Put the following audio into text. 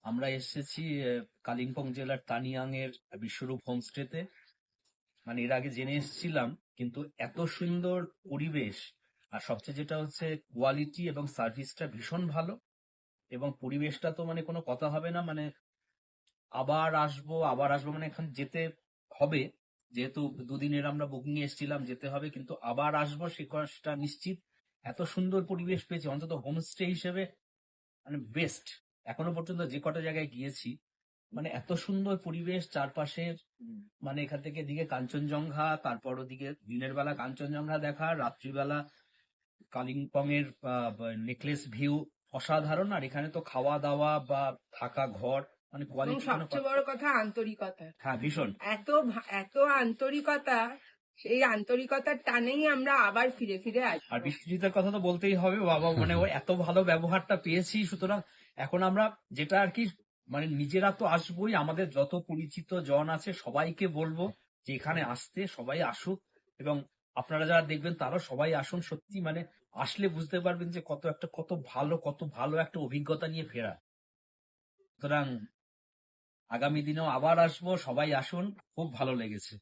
আমরা এসেছি কালিম্পং জেলার তানিয়াং এর বিশ্বরূপ হোমস্টেতে। মানে এর আগে জেনে এসেছিলাম, কিন্তু এত সুন্দর পরিবেশ, আর সবচেয়ে যেটা হচ্ছে কোয়ালিটি এবং সার্ভিসটা ভীষণ ভালো। এবং পরিবেশটা তো মানে কোনো কথা হবে না, মানে আবার আসবো আবার আসবো, মানে এখন যেতে হবে। যেহেতু দুদিনের আমরা বুকিং এ এসেছিলাম, যেতে হবে, কিন্তু আবার আসবো সে কথাটা নিশ্চিত। এত সুন্দর পরিবেশ পেয়েছি, অন্তত হোমস্টে হিসেবে মানে বেস্ট। এখনো পর্যন্ত যে কটা জায়গায় গিয়েছি, মানে এত সুন্দর পরিবেশ চারপাশের। মানে এখান থেকে এদিকে কাঞ্চনজঙ্ঘা, তারপর ওদিকে দিনের বেলা কাঞ্চনজঙ্ঘা দেখা, রাত্রিবেলা কালিম্পং এর নেকলেস ভিউ অসাধারণ। আর এখানে তো খাওয়া দাওয়া বা থাকা ঘর, মানে এবং কোয়ালিটি কোনো সবচেয়ে বড় কথা আন্তরিকতা। হ্যাঁ, ভীষণ। এত আন্তরিকতা, সেই আন্তরিকতার টানেই আমরা আবার ফিরে ফিরে আর আসবো। বিশ্বজিতের কথা তো বলতেই হবে, বাবা, মানে ও এত ভালো ব্যবহারটা পেয়েছি। সুতরাং এখন আমরা যেটা আর কি, মানে নিজেরা তো আসবোই, আমাদের যত পরিচিত জন আছে সবাইকে বলবো যে এখানে আসতে, সবাই আসুক। এবং আপনারা যারা দেখবেন তারাও সবাই আসুন। সত্যি মানে আসলে বুঝতে পারবেন যে কত ভালো একটা অভিজ্ঞতা নিয়ে ফেরা। সুতরাং আগামী দিনেও আবার আসবো, সবাই আসুন, খুব ভালো লেগেছে।